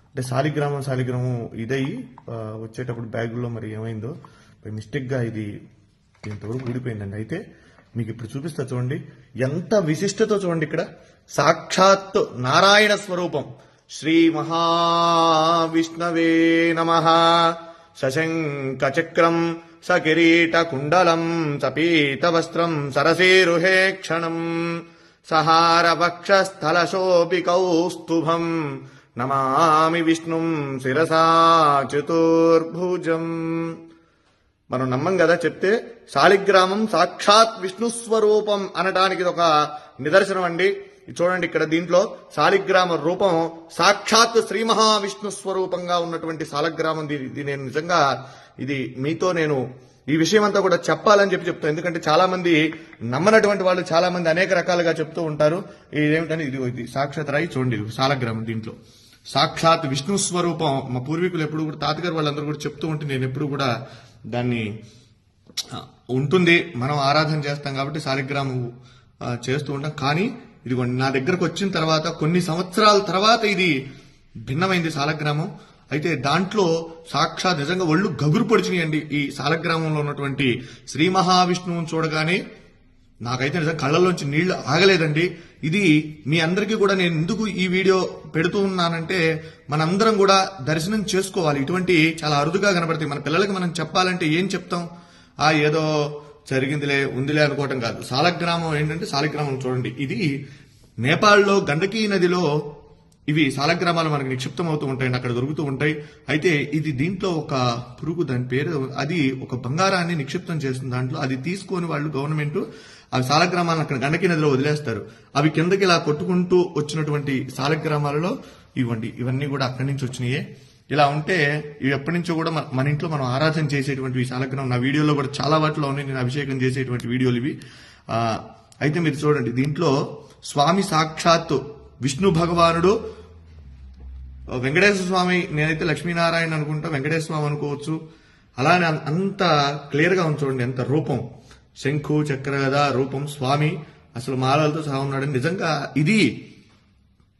అంటే శాలిగ్రామం ఇదై వచ్చేటప్పుడు బ్యాగుల్లో మరి ఏమైందో మిస్టేక్గా ఇది ఇంతవరకు ఊడిపోయిందండి. అయితే మీకు ఇప్పుడు చూపిస్తా చూడండి, ఎంత విశిష్టతో చూడండి. ఇక్కడ సాక్షాత్ నారాయణ స్వరూపం. శ్రీ మహావిష్ణవే నమః. సశంఖ చక్రం సకిరీట కుండలం సపీత వస్త్రం సరసీరుహే క్షణం సహార వక్షస్థల శోభి కౌస్తుభం నమామి విష్ణుం శిరసా చతుర్భుజం. మనం నమ్మం కదా చెప్తే. శాలిగ్రామం సాక్షాత్ విష్ణు స్వరూపం అనడానికి ఒక నిదర్శనం అండి. చూడండి, ఇక్కడ దీంట్లో శాలిగ్రామ రూపం సాక్షాత్ శ్రీ మహావిష్ణు స్వరూపంగా ఉన్నటువంటి శాలిగ్రామం. ఇది నేను నిజంగా మీతో నేను ఈ విషయం అంతా కూడా చెప్పాలని చెప్తాను. ఎందుకంటే చాలా మంది నమ్మనటువంటి వాళ్ళు చాలా మంది అనేక రకాలుగా చెప్తూ ఉంటారు. ఇదేమిటని ఇది సాక్షాత్ రాయి చూడండి, శాలిగ్రామం దీంట్లో సాక్షాత్ విష్ణు స్వరూపం. మా పూర్వీకులు ఎప్పుడు కూడా తాతగారు వాళ్ళందరూ కూడా చెప్తూ ఉంటే నేను ఎప్పుడు కూడా దాన్ని ఉంటుంది, మనం ఆరాధన చేస్తాం కాబట్టి శాలిగ్రామం చేస్తూ ఉంటాం. కానీ ఇదిగోండి, నా దగ్గరకు వచ్చిన తర్వాత కొన్ని సంవత్సరాల తర్వాత ఇది భిన్నమైంది శాలిగ్రామం. అయితే దాంట్లో సాక్షాత్ నిజంగా ఒళ్ళు గగురు పొడిచినాయండి. ఈ శాలిగ్రామంలో ఉన్నటువంటి శ్రీ మహావిష్ణువుని చూడగానే నాకైతే నిజంగా కళ్ళల్లోంచి నీళ్లు ఆగలేదండి. ఇది మీ అందరికీ కూడా నేను ఎందుకు ఈ వీడియో పెడుతూ ఉన్నానంటే, మనందరం కూడా దర్శనం చేసుకోవాలి. ఇటువంటి చాలా అరుదుగా కనబడతాయి. మన పిల్లలకి మనం చెప్పాలంటే ఏం చెప్తాం? ఏదో జరిగిందిలే ఉందిలే అనుకోవటం కాదు. శాలిగ్రామం ఏంటంటే, శాలిగ్రామం చూడండి, ఇది నేపాల్లో గండకీ నదిలో ఇవి శాలిగ్రామాలు మనకు నిక్షిప్తం అవుతూ ఉంటాయి, అక్కడ దొరుకుతూ ఉంటాయి. అయితే ఇది దీంట్లో ఒక పురుగు, దాని పేరు, అది ఒక బంగారాన్ని నిక్షిప్తం చేస్తుంది దాంట్లో. అది తీసుకొని వాళ్ళు గవర్నమెంట్ ఆ శాలిగ్రామాలను అక్కడ గండకీ నదిలో వదిలేస్తారు. అవి కిందకి ఇలా కొట్టుకుంటూ వచ్చినటువంటి శాలిగ్రామాలలో ఇవన్నీ కూడా అక్కడి నుంచి వచ్చినాయే. ఇలా ఉంటే ఇవి ఎప్పటి నుంచో కూడా మన ఇంట్లో మనం ఆరాధన చేసేటువంటి శాలిగ్రామం. నా వీడియోలో కూడా చాలా వాటిలో ఉన్నాయి, నేను అభిషేకం చేసేటువంటి వీడియోలు ఇవి. అయితే మీరు చూడండి, దీంట్లో స్వామి సాక్షాత్తు విష్ణు భగవానుడు, వెంకటేశ్వర స్వామి, నేనైతే లక్ష్మీనారాయణ అనుకుంటా, వెంకటేశ్వర స్వామి అనుకోవచ్చు. అలానే అంత క్లియర్ గా చూడండి, ఎంత రూపం, శంఖు చక్రగద రూపం, స్వామి అసలు మాలలతో సహా ఉన్నాడు. నిజంగా ఇది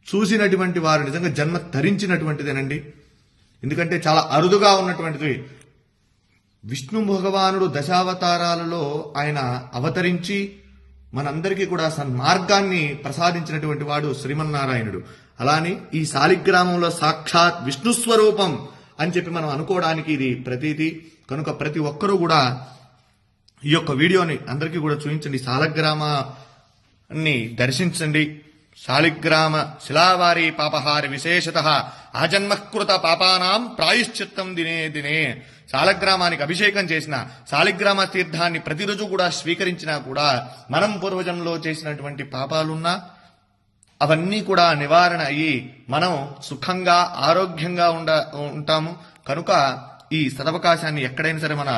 చూసినటువంటి వారు నిజంగా జన్మ ధరించినటువంటిదేనండి. ఎందుకంటే చాలా అరుదుగా ఉన్నటువంటిది. విష్ణు భగవానుడు దశావతారాలలో ఆయన అవతరించి మనందరికీ కూడా సన్మార్గాన్ని ప్రసాదించినటువంటి వాడు శ్రీమన్నారాయణుడు. అలానే ఈ శాలిగ్రామంలో సాక్షాత్ విష్ణు స్వరూపం అని చెప్పి మనం అనుకోవడానికి ఇది ప్రతీతి. కనుక ప్రతి ఒక్కరూ కూడా ఈ యొక్క వీడియోని అందరికీ కూడా చూపించండి, శాలిగ్రామాన్ని దర్శించండి. శాలిగ్రామ శిలావారి పాపహారి విశేషత ఆజన్మకృత పాపానాం ప్రాయశ్చిత్తం దినే దినే. శాలిగ్రామానికి అభిషేకం చేసిన, శాలిగ్రామ తీర్థాన్ని ప్రతిరోజు కూడా స్వీకరించినా కూడా మనం పూర్వజన్మలో చేసినటువంటి పాపాలున్నా అవన్నీ కూడా నివారణ అయ్యి మనం సుఖంగా ఆరోగ్యంగా ఉంటాము. కనుక ఈ సదవకాశాన్ని ఎక్కడైనా సరే మన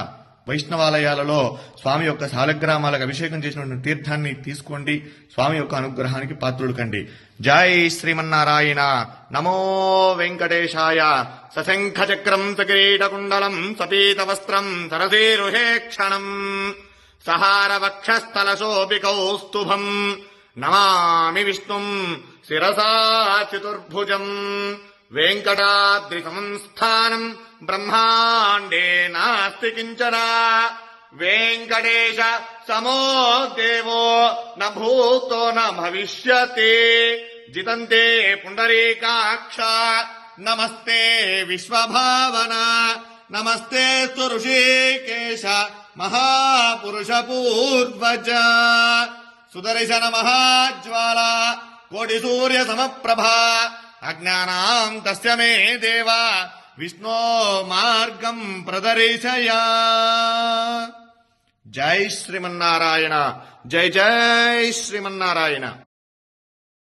వైష్ణవాలయాలలో స్వామి యొక్క శాలిగ్రామాలకు అభిషేకం చేసినటువంటి తీర్థాన్ని తీసుకోండి. స్వామి యొక్క అనుగ్రహానికి పాత్రులు కండి. జై శ్రీమన్నారాయణ. నమో వెంకటేశాయ. సశంఖ చక్రం సకిరీట కుండలం సపీత వస్త్రం సరసీరుహే క్షణం సహార వక్షస్థల శోభి కౌస్తుభం నమామి విష్ణుం శిరసా చతుర్భుజం. వెంకటాద్రి సంస్థానం బ్రహ్మాండే నాస్తి కించన వెంకటేశ సమో దేవో న భూతో న భవిష్యతి. జితంతే పుండరీకాక్ష నమస్తే విశ్వభావన నమస్తే ఋషికేశ మహాపురుష పూర్వజ. సుదర్శన మహాజ్వాల కోటి సూర్య సమప్రభా అజ్ఞానాం తస్య మే దేవా విష్ణో మార్గం ప్రదర్శయ. జై శ్రీమన్నారాయణ. జై జై శ్రీమన్నారాయణ.